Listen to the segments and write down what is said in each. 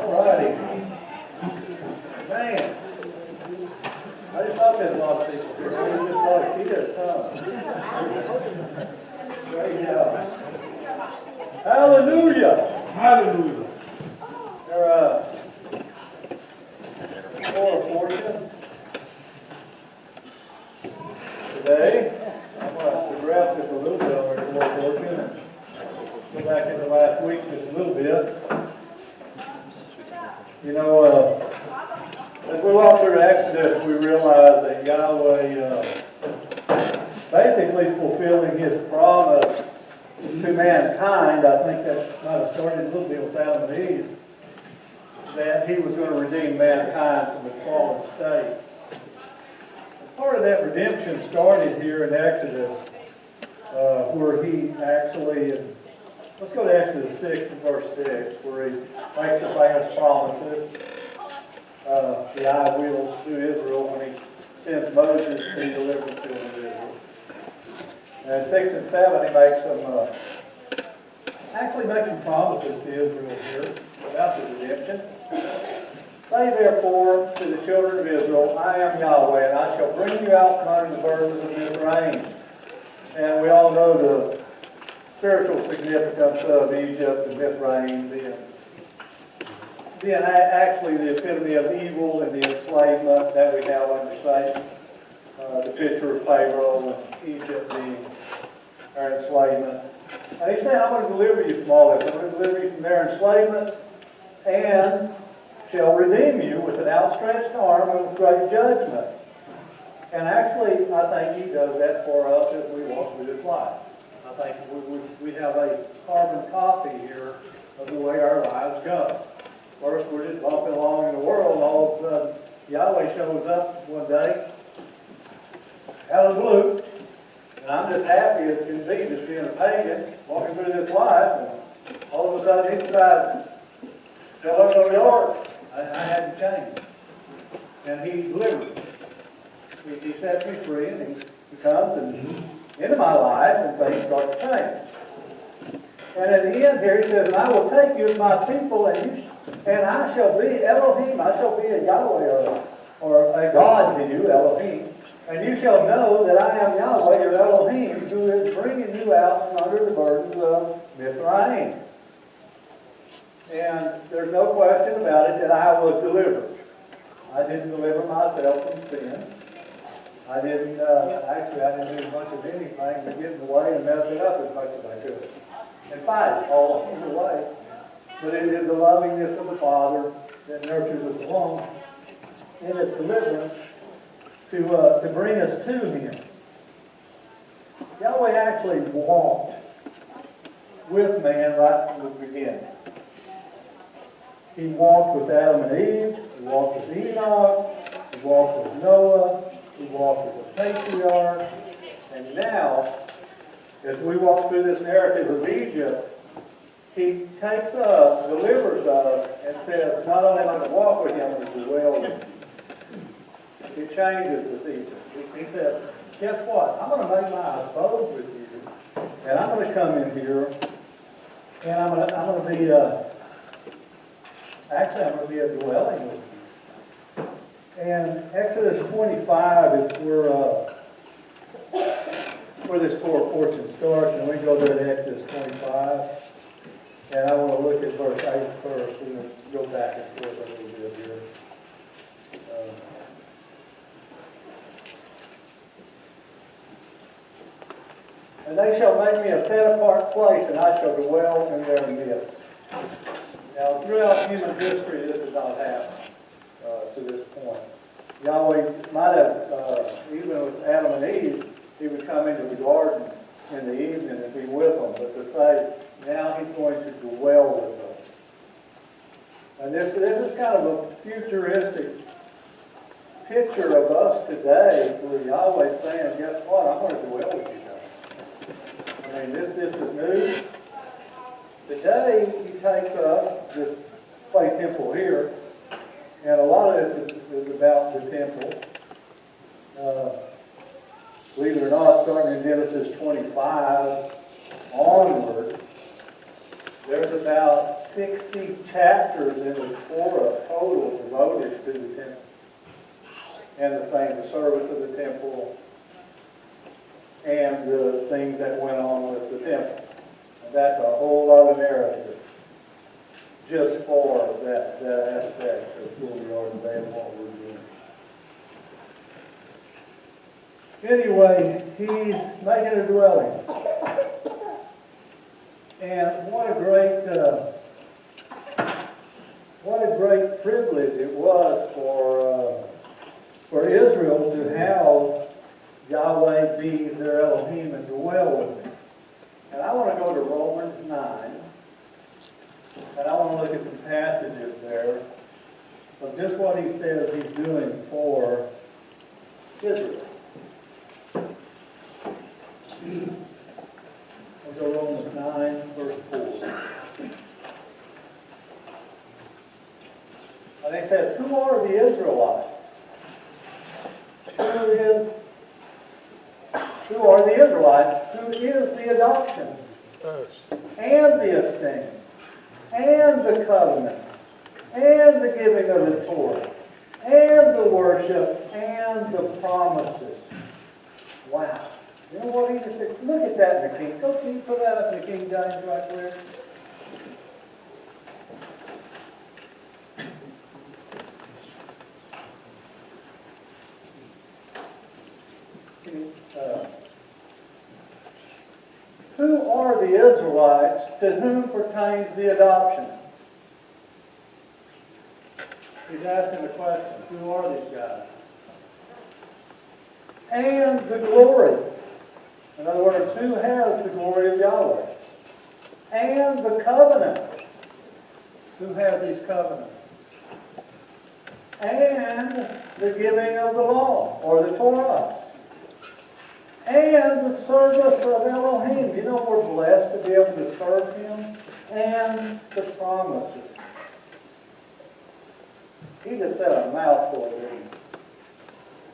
All righty. Man, I just thought there's a lot of people here. I just thought a kid, huh? Great job. Hallelujah. Hallelujah. There Torah portion today. I'm going to progress just a little bit on our Torah portion and go back into last week just a little bit. You know, as we walk through Exodus, we realize that Yahweh basically is fulfilling His promise to mankind. I think that might have started a little bit with Adam and Eve, that He was going to redeem mankind from its fallen state. Part of that redemption started here in Exodus, where He actually, let's go to Exodus 6 and verse 6, where He makes the famous promises, the I will to Israel when He sends Moses to deliver the children of Israel. And 6 and 7, He makes some promises to Israel here about the redemption. Say therefore to the children of Israel, I am Yahweh, and I shall bring you out from under the burdens of Mizraim. And we all know the spiritual significance of Egypt and Mizraim being actually the epitome of evil and the enslavement that we have under Satan. The picture of Pharaoh and Egypt being our enslavement. And He's saying, I'm going to deliver you from all this. I'm going to deliver you from their enslavement and shall redeem you with an outstretched arm and with great judgment. And actually, I think He does that for us as we walk through this life. I think we have a carbon copy here of the way our lives go. First, we're just walking along in the world, and all of a sudden, Yahweh shows up one day, out of the blue, and I'm just happy as can be, just being a pagan, walking through this life, and all of a sudden He decides, tell us on the ark. I hadn't changed. And He delivered me. He sets me free, and He comes into my life, and things start to change. And at the end here, He says, and I will take you as my people, and I shall be Elohim. I shall be a Yahweh, or a God to you, Elohim. And you shall know that I am Yahweh, your Elohim, who is bringing you out from under the burdens of Mizraim. And there's no question about it that I was delivered. I didn't deliver myself from sin. I didn't do much of anything but get in the way and mess it up as much as I could. And fight it all along the way. But it is the lovingness of the Father that nurtures us along in its deliverance to bring us to Him. Yahweh actually walked with man right from the beginning. He walked with Adam and Eve. He walked with Enoch. He walked with Noah. He walked with the patriarchs. And now, as we walk through this narrative of Egypt, He takes us, delivers us, and says, not only am I going to walk with you, I'm going to dwell with you. It changes with Egypt. He says, guess what? I'm going to make my abode with you, and I'm going to come in here, and I'm going to be I'm going to be a dwelling with you. And Exodus 25 is where this Torah portion starts, and we go there to Exodus 25. And I want to look at verse 8 first, and then go back and forth a little bit here. And they shall make me a set-apart place, and I shall dwell in their midst. Now, throughout human history, this has not happened to this point. Yahweh might have, even with Adam and Eve, He would come into the garden in the evening and be with them. But to say, now He's going to dwell with us. And this is kind of a futuristic picture of us today, where Yahweh's saying, guess what? I'm going to dwell with you guys. I mean, this is new. Today, He takes us, this clay temple here, and a lot of this is about the temple. Believe it or not, starting in Genesis 25 onward, There's about 60 chapters in the Torah total devoted to the temple and the service of the temple and the things that went on with the temple. And that's a whole lot of narrative just for that aspect of who we are today and what we're doing. Anyway, he's making a dwelling. And what a great privilege it was for Israel to have Yahweh be their Elohim and dwell with them. And I want to go to Romans 9, and I want to look at some passages there of just what he says he's doing for Israel. We'll go Romans 9, verse 4. And he says, who are the Israelites? Who are the Israelites? Who is the adoption? And the esteem? And the covenant? And the giving of the Torah? And the worship? And the promises? Wow. You know what he just said? Look at that in the King. Can you put that up in the King James right there? Who are the Israelites to whom pertains the adoption? He's asking the question, who are these guys? And the glory. In other words, who has the glory of Yahweh? And the covenant. Who has these covenants? And the giving of the law, or the Torah. And the service of Elohim. You know we're blessed to be able to serve Him. And the promises. He just said a mouthful, didn't he?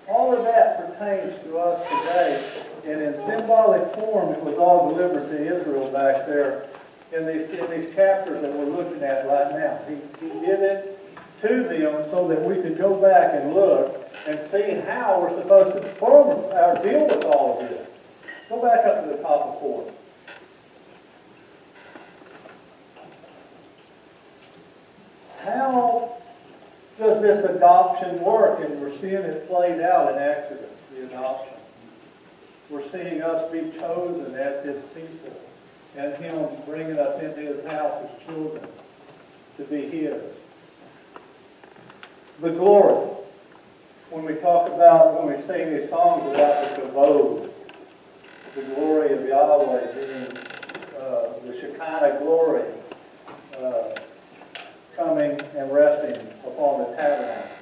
All of that pertains to us today. And in symbolic form, it was all delivered to Israel back there in these chapters that we're looking at right now. He did it to them so that we could go back and look and see how we're supposed to perform our deal with all of this. Go back up to the top of 4. How does this adoption work? And we're seeing it played out in Exodus, the adoption. We're seeing us be chosen as His people and Him bringing us into His house as children to be His. The glory. When we sing these songs about the kavod, the glory of Yahweh being the Shekinah glory coming and resting upon the tabernacle.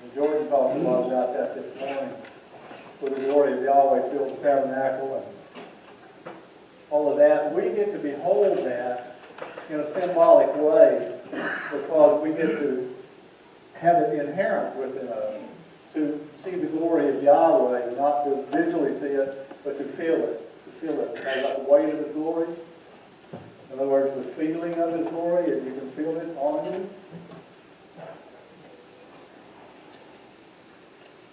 And Jordan talked a lot about that this morning, where the glory of Yahweh filled the tabernacle and all of that. We get to behold that in a symbolic way because we get to have it inherent within us, to see the glory of Yahweh, not to visually see it, but to feel it. To feel it. Like the weight of His glory. In other words, the feeling of His glory, and you can feel it on you.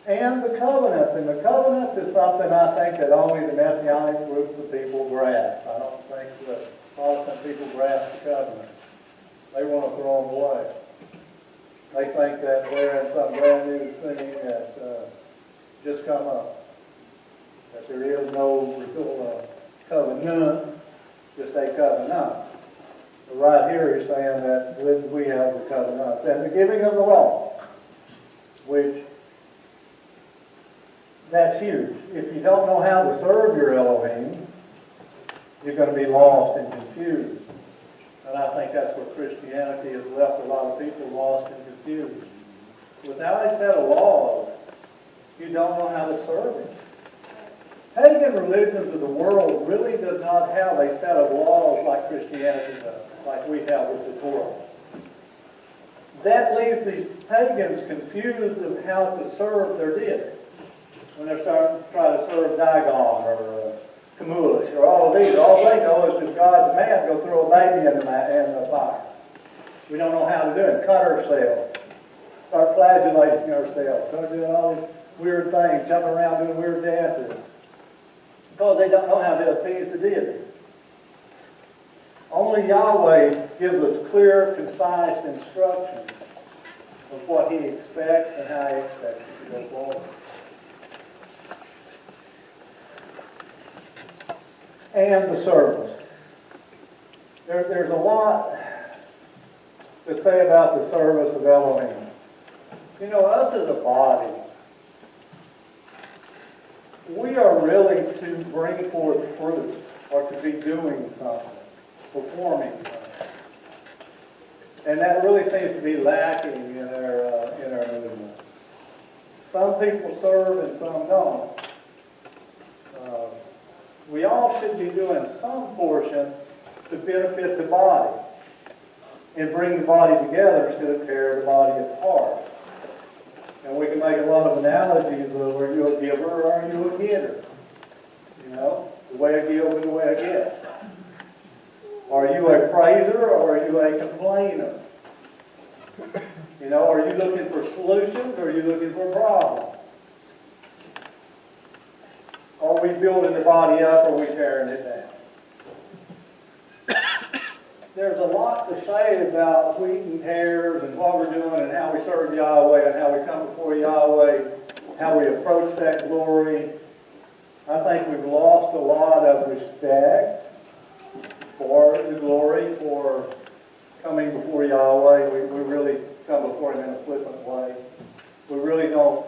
And the covenants. And the covenants is something I think that only the Messianic groups of people grasp. I don't think the Protestant people grasp the covenants. They want to throw them away. They think that they're in some brand new thing that's just come up. That there is no real covenant, just a covenant. But right here he's saying that we have the covenant. And the giving of the law, which that's huge. If you don't know how to serve your Elohim, you're going to be lost and confused. And I think that's where Christianity has left a lot of people lost and confused. Without a set of laws, you don't know how to serve Him. Pagan religions of the world really does not have a set of laws like Christianity does, like we have with the Torah. That leaves these pagans confused of how to serve their deity. When they're starting to try to serve Dagon or Tammuz or all of either. All they know is that God's man go throw a baby in the fire. We don't know how to do it. Cut ourselves. Start flagellating ourselves. Start doing all these weird things, jumping around doing weird dances. Because they don't know how to appease the deity. Only Yahweh gives us clear, concise instructions of what He expects and how He expects it to go forward. And the service. There's a lot to say about the service of Elohim. You know, us as a body, we are really to bring forth fruit, or to be doing something, performing something. And that really seems to be lacking in our movement. Some people serve and some don't. We all should be doing some portion to benefit the body and bring the body together instead of tear the body apart. And we can make a lot of analogies of are you a giver or are you a getter? You know, the way I give and the way I get. Are you a praiser or are you a complainer? You know, are you looking for solutions or are you looking for problems? Are we building the body up or are we tearing it down? There's a lot to say about wheat and tares and what we're doing and how we serve Yahweh and how we come before Yahweh, how we approach that glory. I think we've lost a lot of respect for the glory, for coming before Yahweh. We really come before Him in a flippant way. We really don't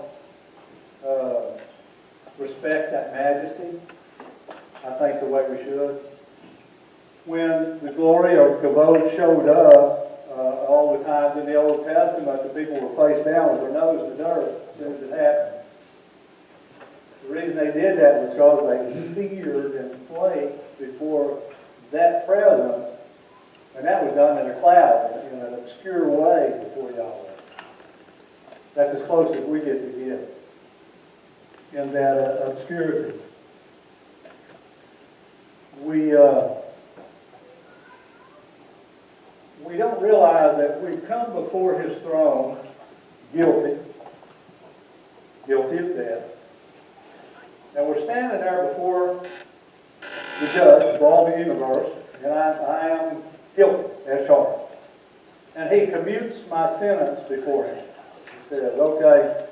respect that majesty, I think, the way we should. When the glory or kavod showed up, all the times in the Old Testament, the people were face down with their nose in the dirt as soon as it happened. The reason they did that was because they feared and quaked before that presence, and that was done in a cloud, in an obscure way before Yahweh. That's as close as we get to get in that obscurity. We don't realize that we come before His throne guilty of death. And we're standing there before the judge of all the universe, and I am guilty as charged. And He commutes my sentence before Him. He says, okay,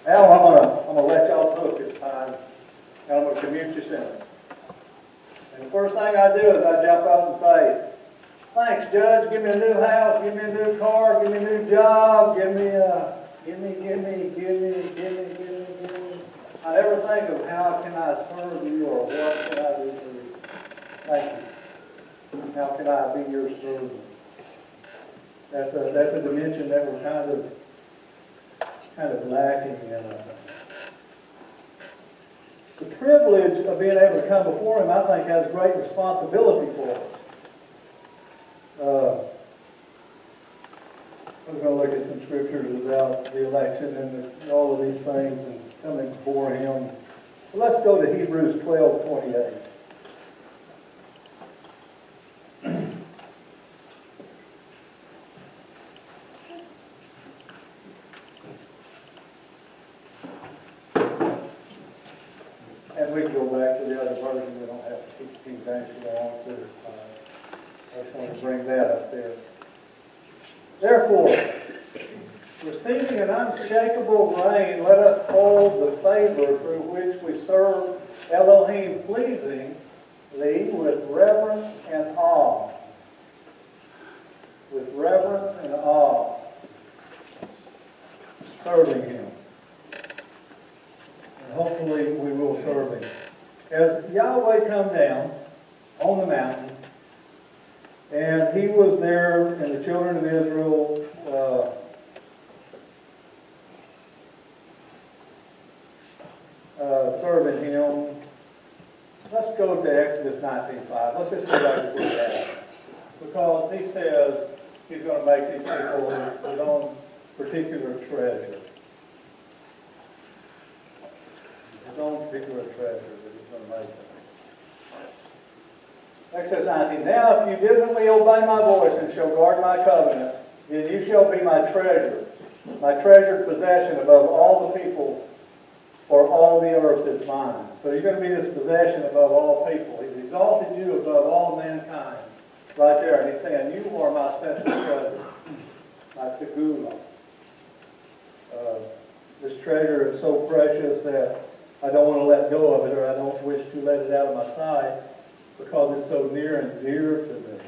now I'm gonna let y'all cook this time, and I'm gonna commute your sentence. And the first thing I do is I jump up and say, thanks, Judge. Give me a new house. Give me a new car. Give me a new job. Give me. I never think of how can I serve you or what can I do for you. Thank you. How can I be your servant? That's a dimension that we're kind of lacking in. The privilege of being able to come before Him, I think, has great responsibility for us. We're going to look at some scriptures about the election and all of these things and coming before Him. So let's go to Hebrews 12:28. And we can go back to the other version. We don't have to keep King James long. I just want to bring that up there. Therefore, receiving an unshakable reign, let us hold the favor through which we serve Elohim pleasingly with reverence and awe. With reverence and awe. Serving Him. And hopefully we will serve Him. As Yahweh come down on the mountain, and He was there, and the children of Israel serving Him. Let's go to Exodus 19:5. Let's just go back to where we're at. Because He says He's going to make these people His own particular treasure. His own particular treasure that He's going to make them. Exodus 19, now if you diligently obey my voice and shall guard my covenant, then you shall be my treasured possession above all the people, for all the earth is mine. So you're going to be this possession above all people. He's exalted you above all mankind. Right there. And he's saying, you are my special treasure, my segula. This treasure is so precious that I don't want to let go of it, or I don't wish to let it out of my sight, because it's so near and dear to me.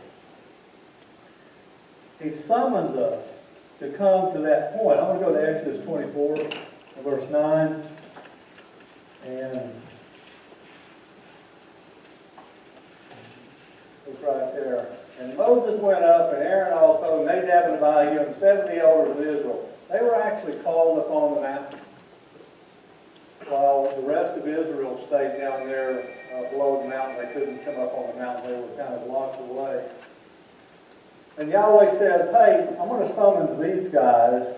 He summons us to come to that point. I'm going to go to Exodus 24, verse 9. And it's right there. And Moses went up, and Aaron also, and Nadab and Abihu, and 70 elders of Israel. They were actually called upon the mountain, while the rest of Israel stayed down there below the mountain. They couldn't come up on the mountain. They were kind of locked away. And Yahweh says, hey, I'm going to summon these guys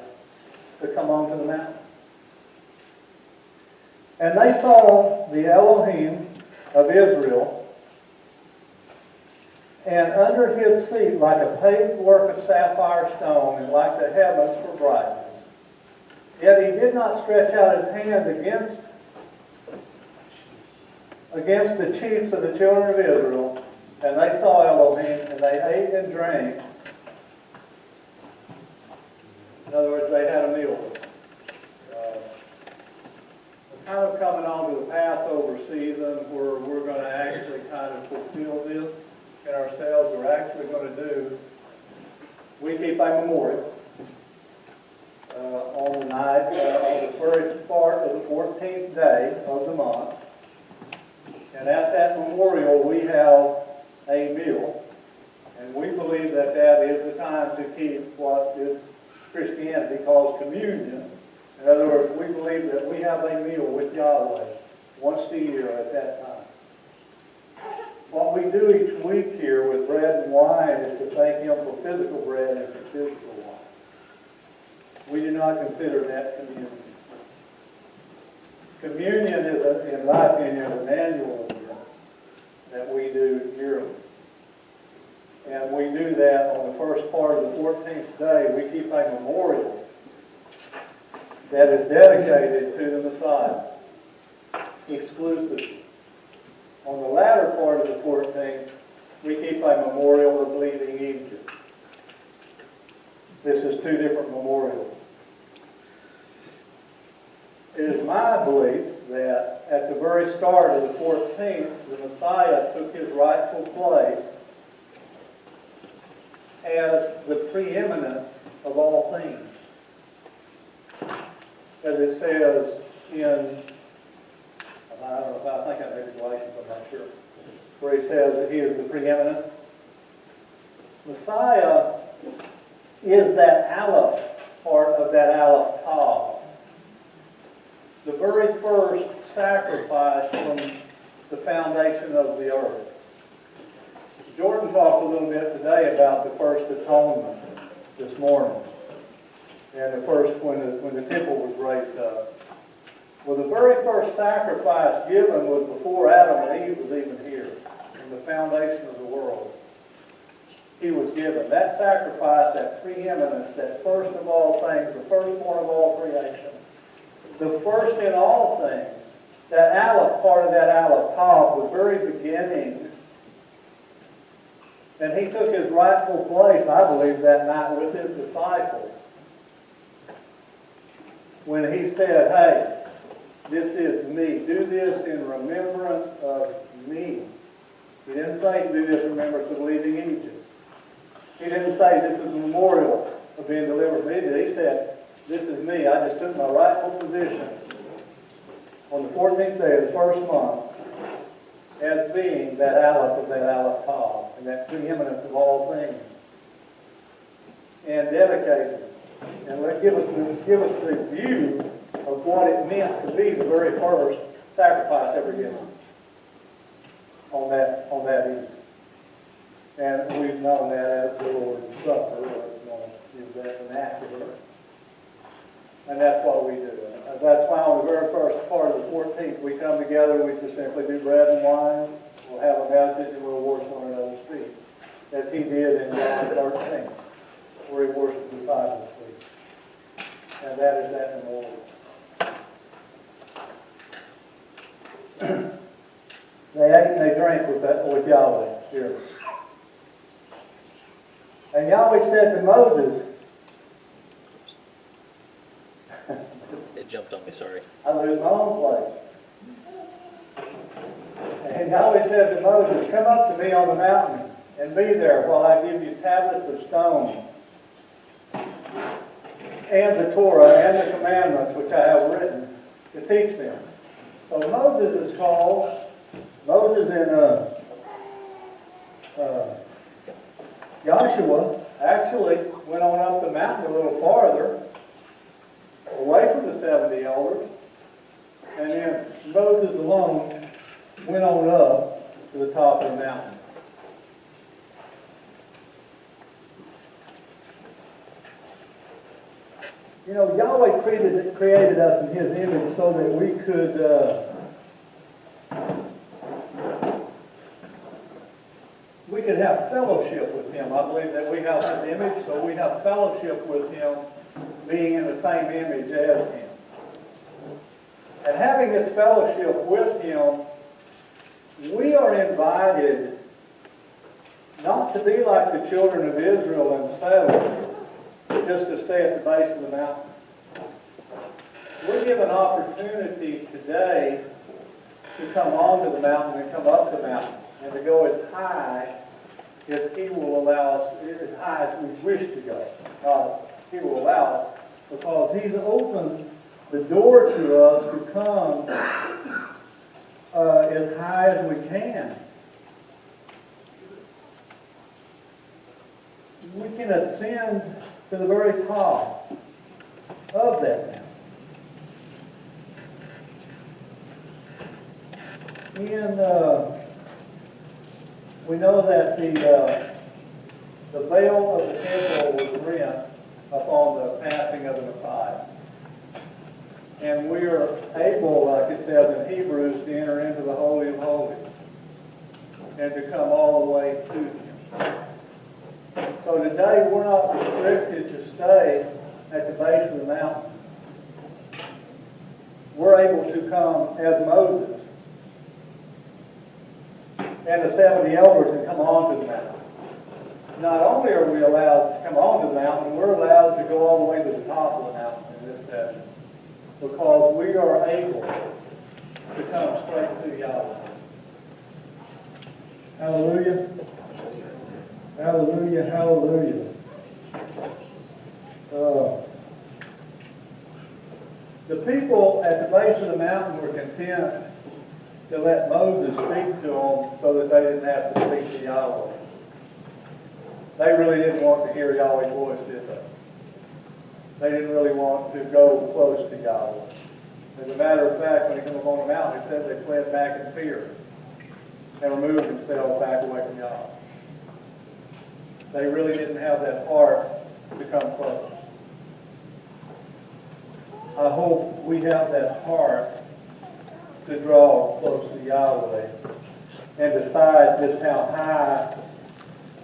to come onto the mountain. And they saw the Elohim of Israel, and under his feet, like a paved work of sapphire stone, and like the heavens for brightness. Yet he did not stretch out his hand against the chiefs of the children of Israel, and they saw Elohim, and they ate and drank. In other words, they had a meal. We're kind of coming on to the Passover season where we're going to actually kind of fulfill this in ourselves. We're actually going to do, we keep a memorial on the night, on the first part of the 14th day of the month. And at that memorial, we have a meal. And we believe that that is the time to keep what is Christianity calls communion. In other words, we believe that we have a meal with Yahweh once a year at that time. What we do each week here with bread and wine is to thank Him for physical bread and for physical wine. We do not consider that communion. Communion is, in my opinion, an annual event that we do yearly. And we do that on the first part of the 14th day. We keep a memorial that is dedicated to the Messiah, exclusively. On the latter part of the 14th, we keep a memorial of leaving Egypt. This is two different memorials. It is my belief that at the very start of the 14th, the Messiah took his rightful place as the preeminence of all things. As it says in, I don't know if I think I read Galatians, I'm not sure, where he says that he is the preeminence. Messiah is that Aleph part of that Aleph Tav. The very first sacrifice from the foundation of the earth. Jordan talked a little bit today about the first atonement this morning. And the first, when the temple was raised up. Well, the very first sacrifice given was before Adam and Eve was even here, in the foundation of the world. He was given that sacrifice, that preeminence, that first of all things, the firstborn of all creation, the first in all things. That Aleph, part of that Aleph Tav, the very beginning. And he took his rightful place, I believe, that night with his disciples. When he said, hey, this is me. Do this in remembrance of me. He didn't say do this in remembrance of leaving Egypt. He didn't say this is a memorial of being delivered from Egypt. He said, this is me. I just took my rightful position on the 14th day of the first month as being that Aleph of that Aleph Tav and that preeminence of all things. And dedicated. And give us the view of what it meant to be the very first sacrifice ever given on that evening. And we've known that as the Lord's Supper, or use that vernacular. And that's what we do. That's why on the very first part of the 14th, we come together, we just simply do bread and wine. We'll have a message and we'll worship one another. as he did in John 13, where he washed the disciples' feet. And that is that memorial. They ate and they drank with Yahweh here. And Yahweh said to Moses, It jumped on me, sorry. I lose my own place. And Yahweh said to Moses, come up to me on the mountain and be there while I give you tablets of stone and the Torah and the commandments which I have written to teach them. So Moses is called, Moses and Joshua actually went on up the mountain a little farther, away from the 70 elders, and then Moses alone went on up to the top of the mountain. You know, Yahweh created us in His image so that we could have fellowship with Him. I believe that we have His image, so we have fellowship with Him, being in the same image as Him. And having this fellowship with Him, we are invited not to be like the children of Israel and settle just to stay at the base of the mountain. We're given opportunity today to come onto the mountain and come up the mountain and to go as high as He will allow us, as high as we wish to go. He will allow us, because He's opened the door to us to come as high as we can. We can ascend to the very top of that mountain. We know that the veil of the temple was rent upon the passing of the Messiah. And we are able, like it says in Hebrews, to enter into the Holy of Holies and to come all the way to Him. So today we're not restricted to stay at the base of the mountain. We're able to come as Moses and the 70 elders and come onto the mountain. Not only are we allowed to come onto the mountain, we're allowed to go all the way to the top of the mountain in this session, because we are able to come straight to Yahweh. Hallelujah. Hallelujah, hallelujah. The people at the base of the mountain were content to let Moses speak to them so that they didn't have to speak to Yahweh. They really didn't want to hear Yahweh's voice, did they? They didn't really want to go close to Yahweh. As a matter of fact, when they come up on the mountain, it says they fled back in fear and removed themselves back away from Yahweh. They really didn't have that heart to come close. I hope we have that heart to draw close to Yahweh and decide just how high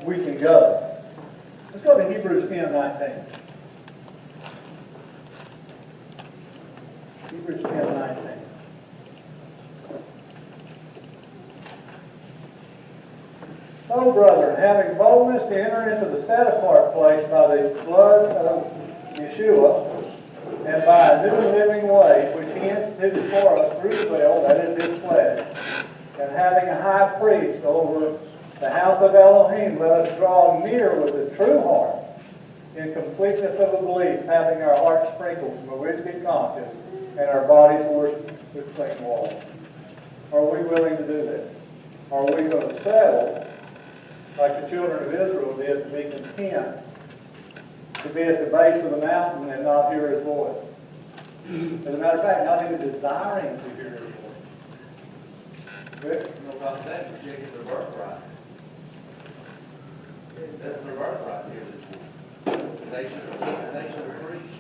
we can go. Let's go to Hebrews 10:19. Hebrews 10:19. So, brethren, having boldness to enter into the set-apart place by the blood of Yeshua, and by a new living way, which He instituted for us through the veil, that is His flesh, and having a high priest over the house of Elohim, let us draw near with a true heart, in completeness of a belief, having our hearts sprinkled from a wicked conscience, and our bodies washed with clean water. Are we willing to do that? Are we going to settle, like the children of Israel did, to be content to be at the base of the mountain and not hear His voice? As a matter of fact, not even desiring to hear His voice. Good? You know about that, you're taking their birthright. That's their birthright here this morning. The nation of priests.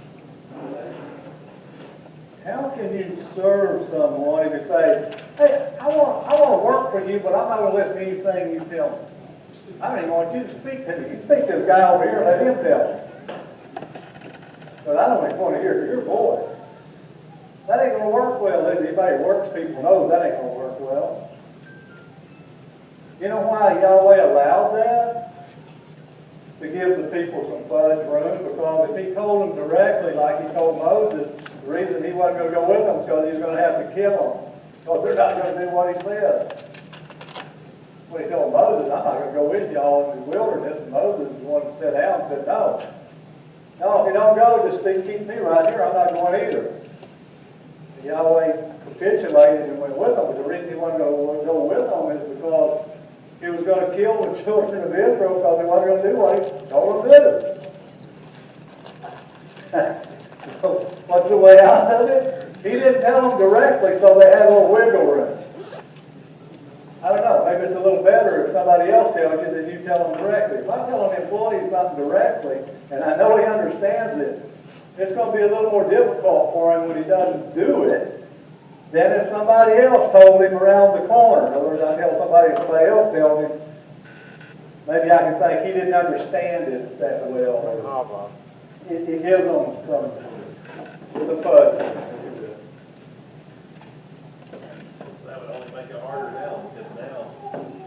How can you serve someone if you say, hey, I want to work for you, but I'm not going to listen to anything you tell me? I don't even want you to speak to me. You speak to the guy over here and let him tell me. But I don't even want to hear your voice. That ain't going to work well. Anybody who works people knows that ain't going to work well. You know why Yahweh allowed that? To give the people some fudge room, because if he told them directly, like he told Moses, the reason he wasn't going to go with them is because he was going to have to kill them, because they're not going to do what he said. When he told Moses, I'm not going to go with y'all in the wilderness, and Moses was the one that sat down and said, no. No, if you don't go, just keep me right here. I'm not going either. And Yahweh capitulated and went with them, but the reason he wasn't going to go with them is because he was going to kill the children of Israel because they wasn't going to do what he told them to do. What's the way out of it? He didn't tell them directly, so they had a little wiggle room. I don't know, maybe it's a little better if somebody else tells you than you tell them directly. If I tell an employee something directly, and I know he understands it, it's going to be a little more difficult for him when he doesn't do it than if somebody else told him around the corner. In other words, I tell somebody else tells him, maybe I can think he didn't understand it that well. It gives them some fudge. That would only make it harder now, because now,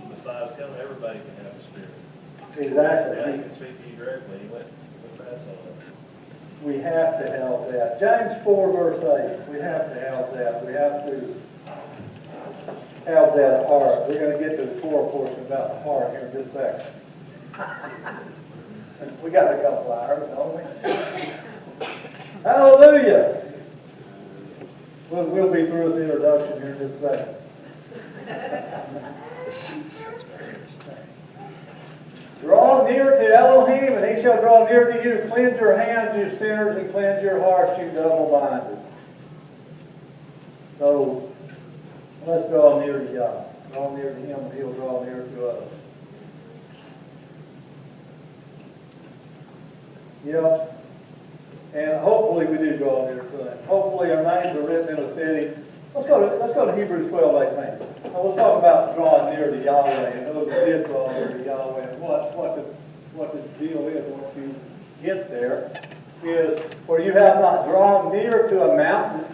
Messiah's coming, everybody can have the Spirit. Exactly. Now he can speak to you directly. He went past all that. We have to have that. James 4, verse 8. We have to have that. We have to have that heart. We're going to get to the Torah portion about the heart here in just a second. We got a couple hours, don't we? Hallelujah! We'll be through with the introduction here in just a second. Draw near to Elohim, and he shall draw near to you. Cleanse your hands, you sinners, and cleanse your hearts, you double-minded. So, let's draw near to God. Draw near to him, and he'll draw near to us. Yep. And hopefully we do draw near to him. Hopefully our names are written in a city. Let's go to Hebrews 12:18. Now we'll talk about drawing near to Yahweh and those who did draw near to Yahweh and what the deal is once you get there. Is for you have not drawn near to a mountain,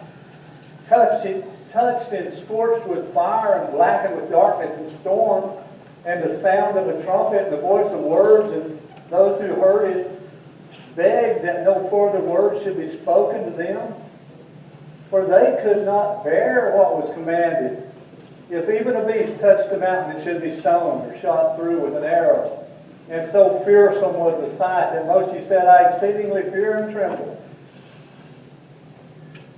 touched and scorched with fire and blackened with darkness and storm, and the sound of a trumpet and the voice of words, and those who heard it begged that no further words should be spoken to them, for they could not bear what was commanded. If even a beast touched the mountain, it should be stoned or shot through with an arrow. And so fearsome was the sight that Moshe said, I exceedingly fear and tremble.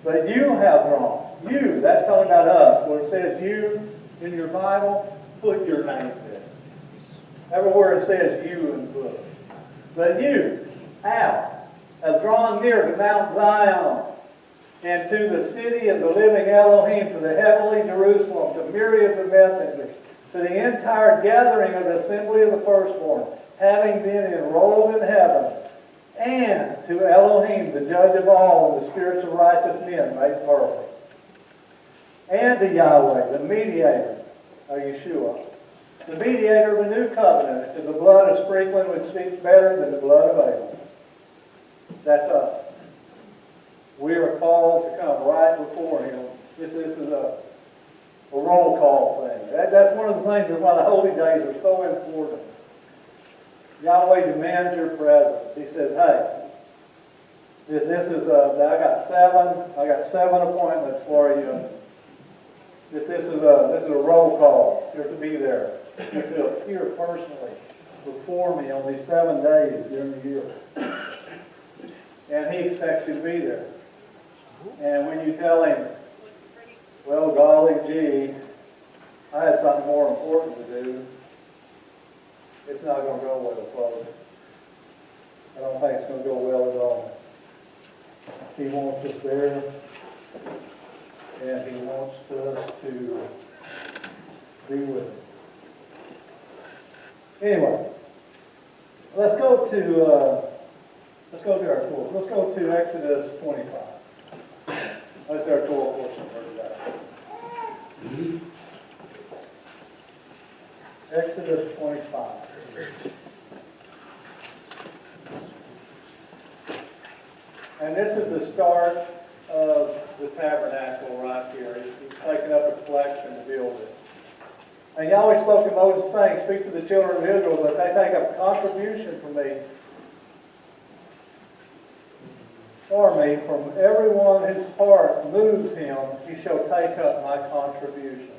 But you have drawn. You, that's talking about us. Where it says you in your Bible, put your name there. Everywhere it says you in the book. But you have drawn near to Mount Zion, and to the city of the living Elohim, to the heavenly Jerusalem, to myriads of messengers, to the entire gathering of the assembly of the firstborn, having been enrolled in heaven, and to Elohim, the judge of all, and the spirits of righteous men made perfect, and to Yahweh, the mediator of Yeshua, the mediator of a new covenant, and to the blood of sprinkling which speaks better than the blood of Abel. That's us. We are called to come right before him. This is a roll call thing. That's one of the things that's why the holy days are so important. Yahweh demands your presence. He says, hey, this is I got seven appointments for you. This is a roll call. You're to be there. You're to appear personally before me on these 7 days during the year. And he expects you to be there. And when you tell him, well, golly gee, I had something more important to do, it's not going to go well, folks. I don't think it's going to go well at all. He wants us there, and he wants us to be with him. Anyway, let's go to our Torah. Let's go to Exodus 25. That's our Torah portion for today. Exodus 25. And this is the start of the tabernacle right here. He's taken up a collection to build it. And Yahweh spoke to Moses, saying, speak to the children of Israel that they take up contribution for me, from everyone whose heart moves him, he shall take up my contribution.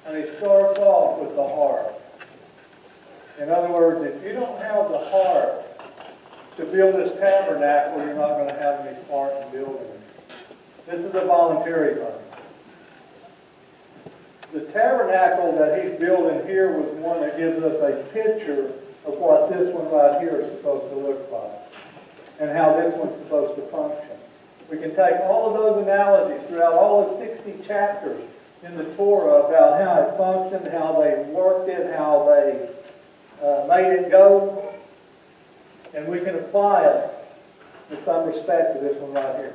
And he starts off with the heart. In other words, if you don't have the heart to build this tabernacle, you're not going to have any part in building it. This is a voluntary thing. The tabernacle that he's building here was one that gives us a picture of what this one right here is supposed to look like and how this one's supposed to function. We can take all of those analogies throughout all the 60 chapters in the Torah about how it functioned, how they worked it, how they made it go, and we can apply it in some respect to this one right here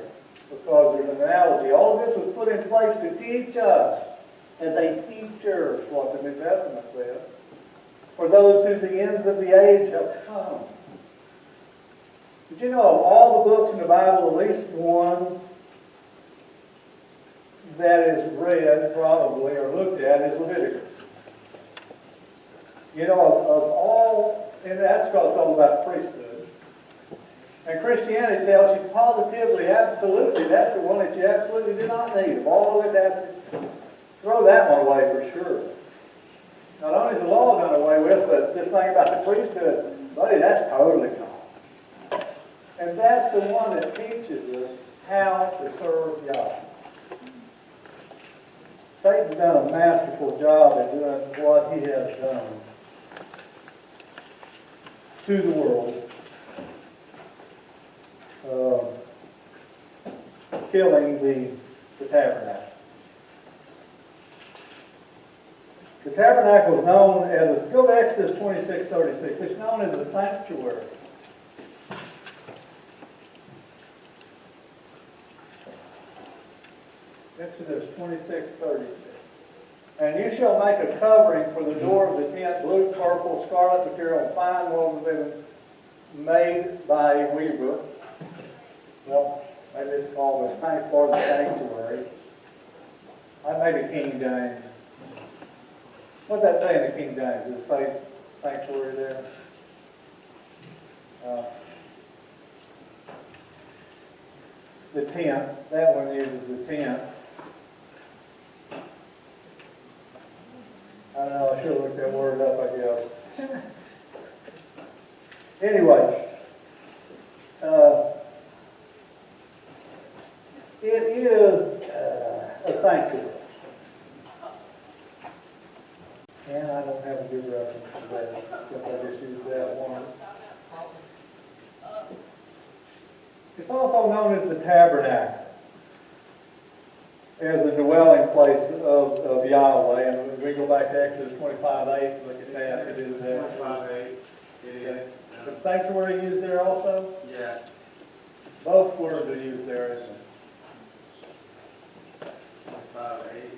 because there's an analogy. All of this was put in place to teach us as a teacher, is what the New Testament says, for those whose the ends of the age have come. Did you know of all the books in the Bible, at least one that is read probably or looked at is Leviticus? You know, of all, and that's because it's all about priesthood. And Christianity tells you positively, absolutely, that's the one that you absolutely do not need. Of all of it, that's, throw that one away for sure. Not only is the law done away with, but this thing about the priesthood, buddy, that's totally gone. And that's the one that teaches us how to serve God. Satan's done a masterful job at doing what he has done to the world, killing the tabernacle. The tabernacle is known as, go to Exodus 26:36, it's known as the sanctuary. Exodus 26:36. And you shall make a covering for the door of the tent, blue, purple, scarlet material, fine woven linen, made by a weaver. Well, maybe it's called the sanctuary. I made a King James. What's that say in the King James? Does it say sanctuary there? The tent. That one uses the tent. I don't know, I should have looked that word up, I guess. Anyway, it is a sanctuary. And I don't have a good reference to that, because I just used that one. It's also known as the tabernacle, as the dwelling place of Yahweh. And we go back to Exodus 25:8, look at that. It is there. 25:8. It is. The sanctuary used there also? Yeah. Both words are used there, isn't it? 25:8.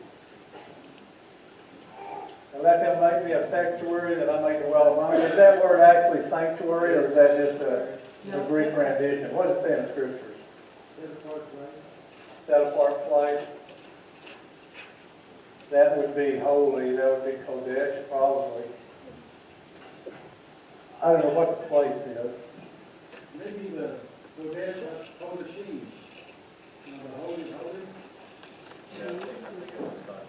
Now let them make me a sanctuary that I may dwell among. Is that word actually sanctuary, or is that just a Greek rendition? What does it say in the Scriptures? Set apart place. That would be holy. That would be Kodesh, probably. I don't know what the place is. Maybe the Kodesh Holy Sheep. The holy. Yeah, I think it's fine.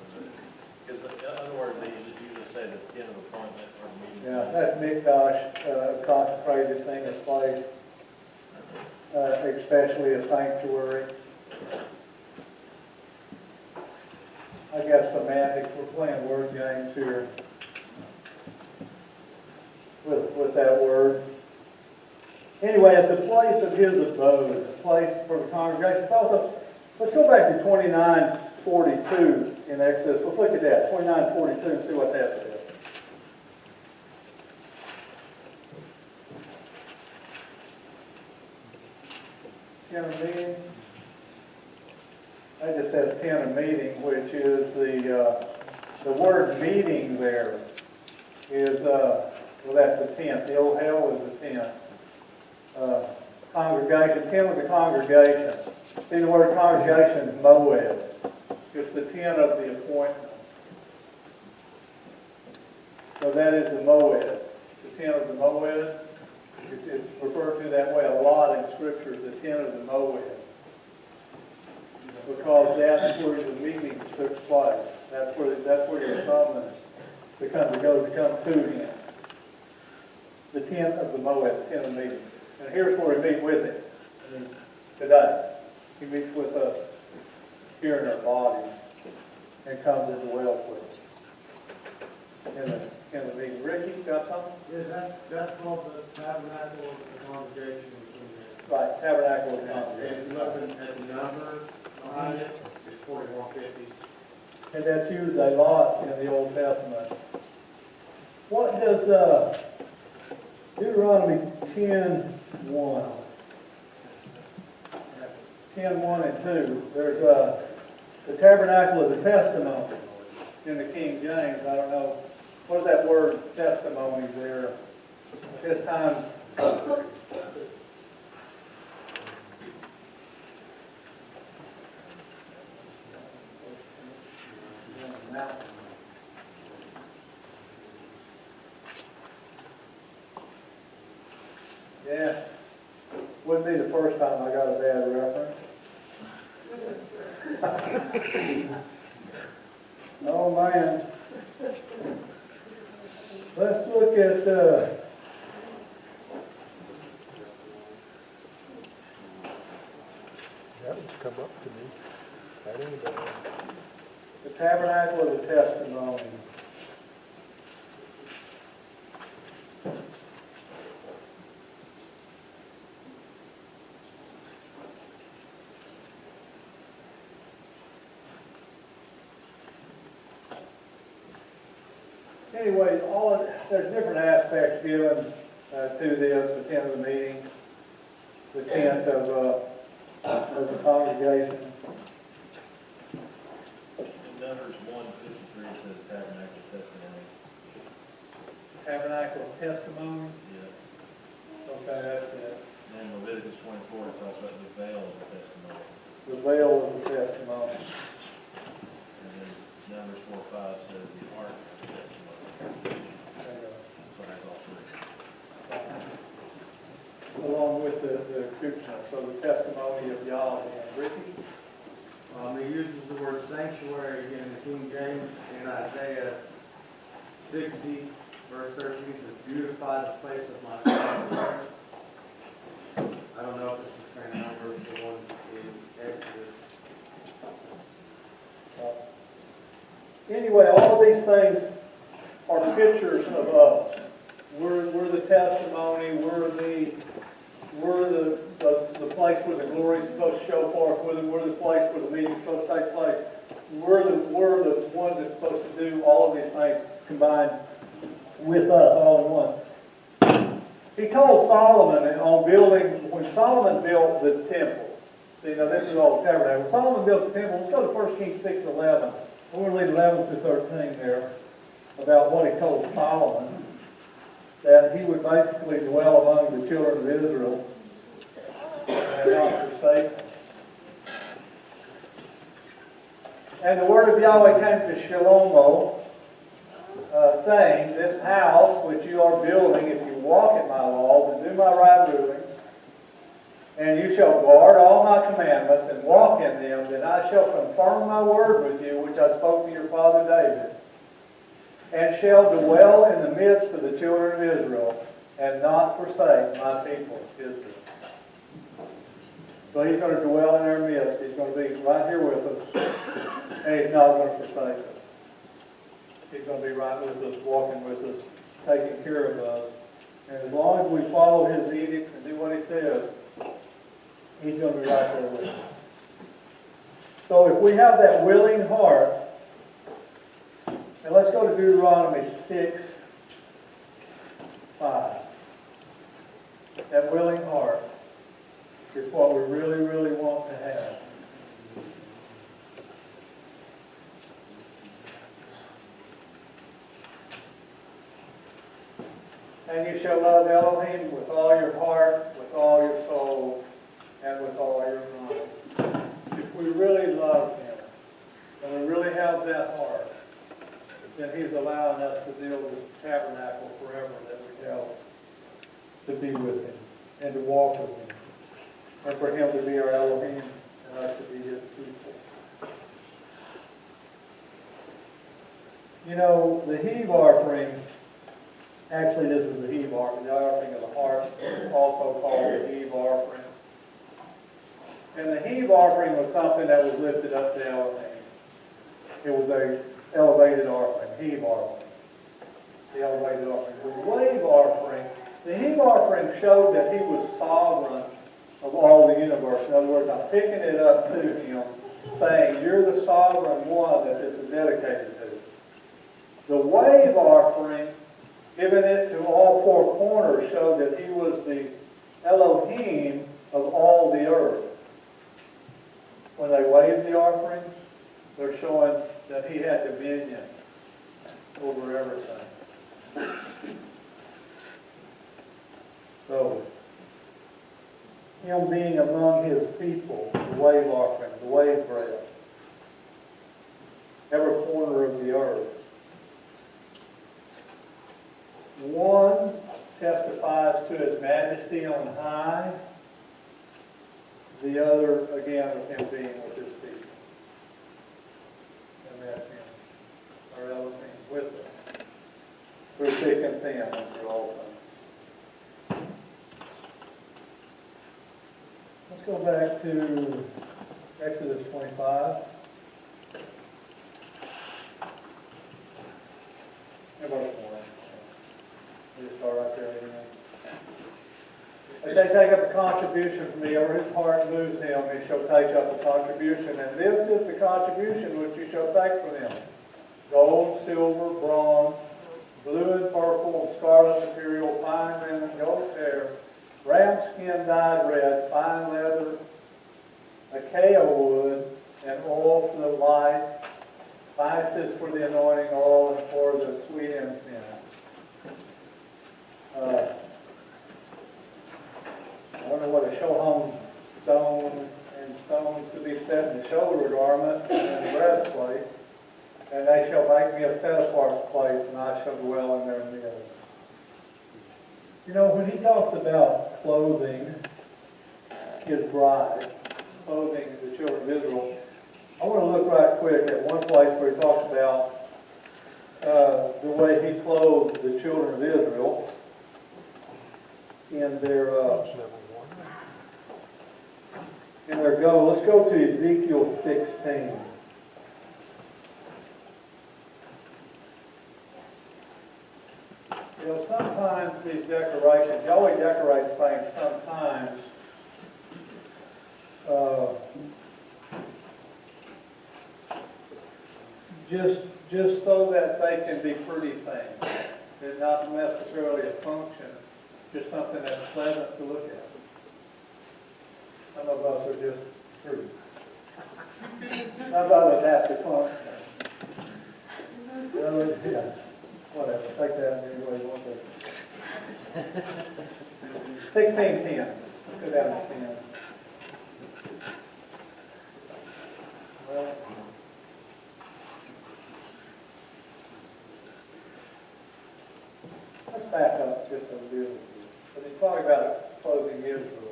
Because in other words, they usually say the end of appointment or meeting. Yeah, that's Mikdash, consecrated thing, a place, especially a sanctuary. I guess semantics, we're playing word games here with that word. Anyway, it's a place of his abode, a place for the congregation. It's also, let's go back to 29:42 in Exodus. Let's look at that, 29:42, and see what that says. Tent of meeting. That just says tent of meeting, which is the word meeting there is, well, that's the tent. The old hell is the tent. Congregation, tent of the congregation. See, the word congregation is Moed. It's the tent of the appointment. So that is the Moed. The tent of the Moed. It's referred to that way a lot in Scripture, the tent of the Moed. Because that's where the meeting took place. That's where you're summoned to come to him. The tent of the Moed, the tent of meeting. And here's where we meet with him today. He meets with us here in our bodies and comes to dwell with us in the meeting. Ricky, you got something? Yes, that's called the tabernacle of the congregation. Right, tabernacle of the And congregation. if you look at the number behind it, it's 4150. And that's used a lot in the Old Testament. What does Deuteronomy 10:1, 10:1 and 2, there's the tabernacle of the testimony in the King James. I don't know, what is that word testimony there? At this time, yeah, wouldn't be the first time I got a bad reference. Oh man. Let's look at That one's come up to me. That ain't bad. the tabernacle of the testimony. Anyway, there's different aspects given to this, the tent of the meeting, the tent of the congregation. In Numbers 1:53 it says tabernacle testimony. Tabernacle of testimony. Yeah. Okay, that's it. And then Leviticus 24 it talks about the veil of the testimony. The veil of the testimony. And then Numbers 4:5 says the ark of the testimony. So that's all three. Along with the accoutrement, so the testimony of Yahweh. Ricky? He uses the word sanctuary again in the King James in Isaiah 60, verse 13. It says, beautify the place of my sanctuary. I don't know if it's the same number as the one in Exodus. Anyway, all of these things are pictures of us. We're the testimony. We're the place where the glory is supposed to show forth. We're the place where the meeting is supposed to take place. We're the one that's supposed to do all of these things combined with us all in one. He told Solomon on building, when Solomon built the temple, see, now this is all the tabernacle. When Solomon built the temple, let's go to 1 Kings 6:11. We're going to read 11 through 13 there about what he told Solomon, that he would basically dwell among the children of Israel and not forsake them. And the word of Yahweh came to Shlomo, saying, this house which you are building, if you walk in my laws and do my right rulings, and you shall guard all my commandments and walk in them, then I shall confirm my word with you, which I spoke to your father David, and shall dwell in the midst of the children of Israel, and not forsake my people, Israel. So he's going to dwell in our midst. He's going to be right here with us, and he's not going to forsake us. He's going to be right with us, walking with us, taking care of us. And as long as we follow his edicts and do what he says, he's going to be right there with us. So if we have that willing heart, and let's go to Deuteronomy 6:5. That willing heart is what we really, really want to have. And you shall love Elohim with all your heart, with all your soul, and with all your mind. If we really love Him, and we really have that heart, then He's allowing us to build this tabernacle forever that we have to be with Him and to walk with Him, and for Him to be our Elohim and us to be His people. You know, the heave offering, actually this is the heave offering, the offering of the heart, also called the heave offering. And the heave offering was something that was lifted up to Elohim. It was a elevated offering, heave offering. The elevated offering. The wave offering, the heave offering showed that He was sovereign of all the universe. In other words, I'm picking it up to Him, saying, you're the sovereign one that this is dedicated to. The wave offering, giving it to all four corners, showed that He was the Elohim of all the earth. When they waved the offerings, they're showing that He had dominion over everything. So, Him being among His people, the wave offering, the wave bread, every corner of the earth. One testifies to His majesty on high. The other, again, of Him being with His people. And that's Him, our Elohim, with us. Through thick and thin and through all things. Let's go back to Exodus 25. Everybody we just start right there again. If they take up a contribution from me, or his heart moves him, he shall take up a contribution. And this is the contribution which you shall take from him: gold, silver, bronze, blue and purple, and scarlet material, fine linen, goat's hair, ram skin dyed red, fine leather, acacia wood, and oil for the light, spices for the anointing oil, and for the sweet incense. I wonder what a shoham stone and stones to be set in the shoulder garment and in the breastplate. And they shall make me a set-apart place, and I shall dwell in their midst. You know, when he talks about clothing his bride, clothing the children of Israel, I want to look right quick at one place where he talks about the way he clothed the children of Israel in their go. Let's go to Ezekiel 16. You know, sometimes these decorations, Yahweh decorates things sometimes just so that they can be pretty things. They're not necessarily a function, just something that's pleasant to look at. Some of us are just pretty. Some of us have to function. Yeah, whatever. Take that any way you want to. 16:10. Let's go down to 10. Well, let's back up just a little bit. But he's talking about clothing Israel.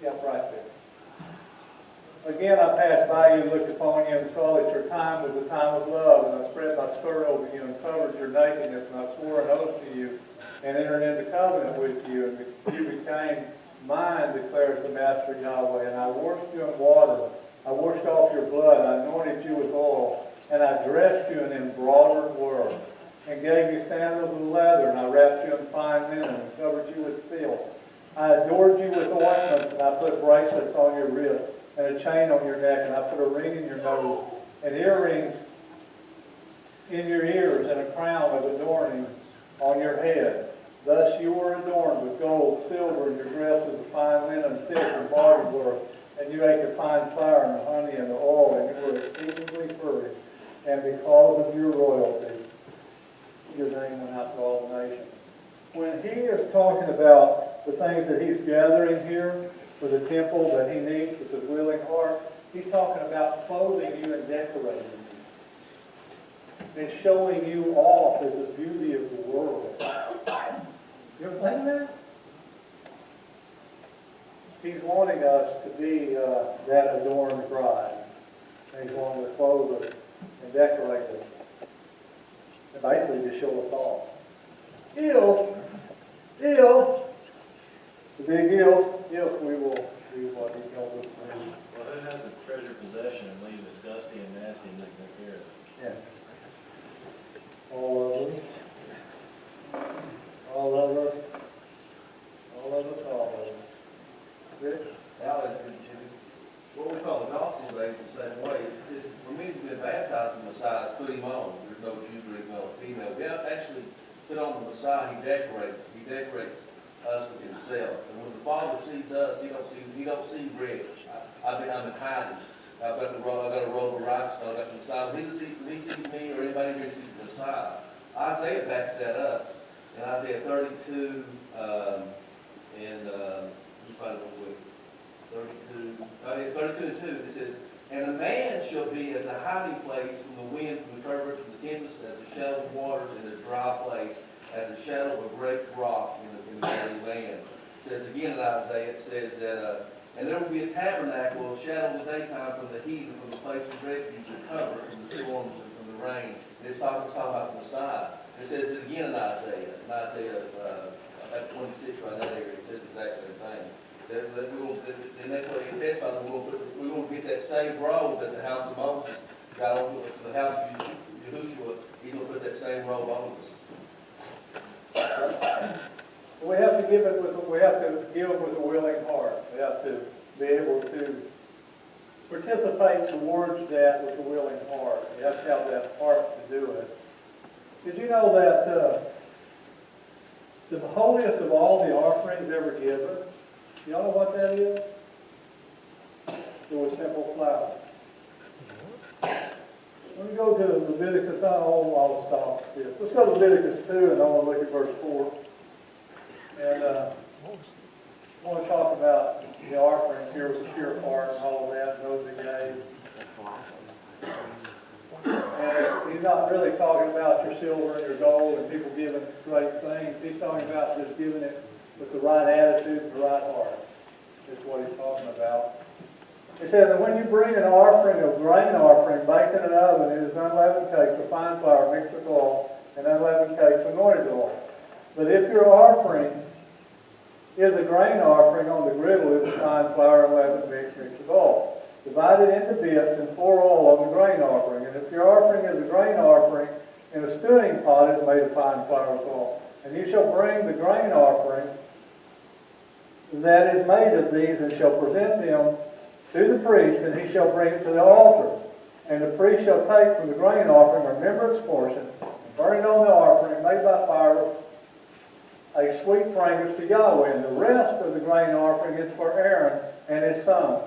Yep, right there. Again, I passed by you and looked upon you and saw that your time was a time of love, and I spread my skirt over you and covered your nakedness, and I swore an oath to you and entered into covenant with you, and you became mine, declares the Master Yahweh. And I washed you in water. I washed off your blood. I anointed you with oil, and I dressed you in embroidered work, and gave you sandals of leather, and I wrapped you in fine linen, and covered you with silk. I adored you with ornaments, and I put bracelets on your wrists, and a chain on your neck, and I put a ring in your nose, and earrings in your ears, and a crown of adorning on your head. Thus you were adorned with gold, silver, and your dress was of fine linen, silk, and embroidered work, and you ate the fine flour, and the honey, and the oil, and you were exceedingly furry. And because of your royalty, your name went out to all the nations. talking about the things that he's gathering here for the temple that he needs with his willing heart. He's talking about clothing you and decorating you. And showing you off as the beauty of the world. You ever think of that? He's wanting us to be that adorned bride. And he's wanting to clothe us and decorate us. And basically to show us off. The big if we will do what he tells us to do. Well, who has a treasured possession and leaves it dusty and nasty and doesn't take care of it? Yeah. All of us. All of us. All of us, all of us. Rich? Now, what we call the gospel today is the same way. It says, for me to be baptized in the Messiah is put him on. There's no Jew, Greek, male, or female. We have to actually put on the Messiah. He decorates us with himself. And when the Father sees us, he don't see rich. I'm in hiding. I've got a robe of righteousness. I've got the Messiah. When he sees me or anybody here sees the Messiah, Isaiah backs that up. In Isaiah 32, just find it real quick. 32:2, it says, and a man shall be as a hiding place from the wind, from the turbulence, from the tempest, as the shadow of waters in a dry place, as the shadow of a great rock in the very land. It says again in Isaiah, it says that, and there will be a tabernacle, a shadow of the daytime from the heat and from the place of refuge and cover from the storms and from the rain. And it's talking about the Messiah. It says it again in Isaiah, about 26 right in that area, it says the exact same thing. And that's what he testified that we're going to get that same robe that the house of Moses got on the house of Yahushua. He's going to put that same robe on us. We have to give it with a willing heart. We have to be able to participate towards that with a willing heart. We have to have that heart to do it. Did you know that the holiest of all the offerings ever given, y'all know what that is? It was simple flour. Let me go to Leviticus. I'll stop this. Let's go to Leviticus 2, and I want to look at verse 4. And I want to talk about the offerings here with the pure heart and all of that, and those that gave. And he's not really talking about your silver and your gold and people giving great things. He's talking about just giving it with the right attitude and the right heart. That's what he's talking about. He says, and when you bring an offering, a grain offering, baked in an oven, it is unleavened cakes of fine flour mixed with oil, and unleavened cakes anointed with oil. But if your offering is a grain offering on the griddle, it is fine flour unleavened mixed with oil. Divide it into bits and pour oil on the grain offering. And if your offering is a grain offering in a stewing pot, it is made of fine flour with oil. And you shall bring the grain offering that is made of these, and shall present them to the priest, and he shall bring it to the altar. And the priest shall take from the grain offering a remembrance portion, and burn it on the offering made by fire, a sweet fragrance to Yahweh. And the rest of the grain offering is for Aaron and his sons,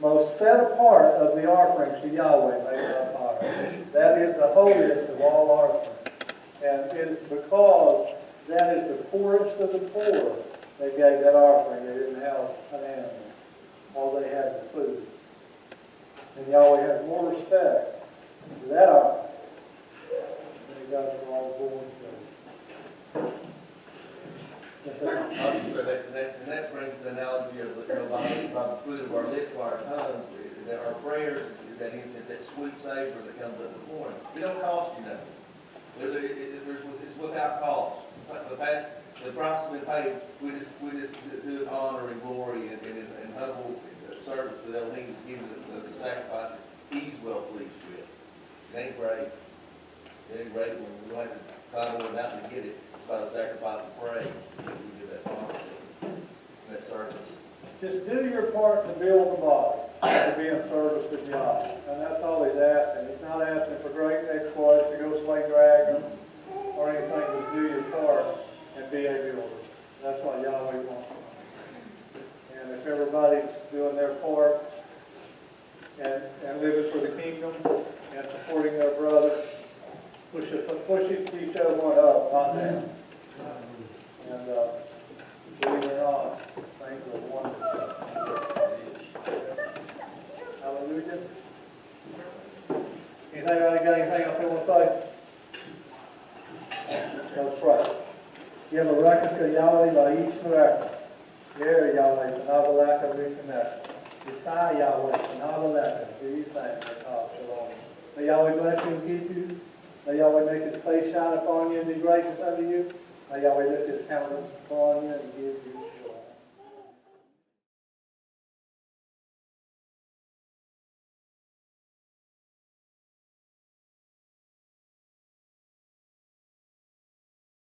most set apart of the offerings to Yahweh made by fire. That is the holiest of all offerings. And it is because that is the poorest of the poor they gave that offering. They didn't have an animal. All they had was food. And Yahweh has more respect for that offering than he does for all the born food. And that brings the analogy of by the fruit of our lips, of our tongues, that our prayers, that is that sweet savor that comes up before him. It don't cost you nothing. It's without cost. The price has been paid. We just do it honor and glory and humble service to the Elohim, giving the sacrifice he's well pleased with. It ain't great. It ain't great when we don't have to climb over the mountain to get it. It's by the sacrifice of praise. We do that honor, that service. Just do your part to build the body, to be in service to God. And that's all he's asking. He's not asking for great exploits to go slay dragons or anything. Just do your part and be a builder. That's what Yahweh wants. And if everybody's doing their part and living for the kingdom and supporting their brother, push each other one up, not down. And Barakah Yahweh La'ish Barakah. Yer Yahweh Tanabalaka Rishonah. Yisai Yahweh Tanabalaka. Do you thank me, Shalom. May Yahweh bless you and keep you. May Yahweh make his face shine upon you and be gracious unto you. May Yahweh lift his countenance upon you and give you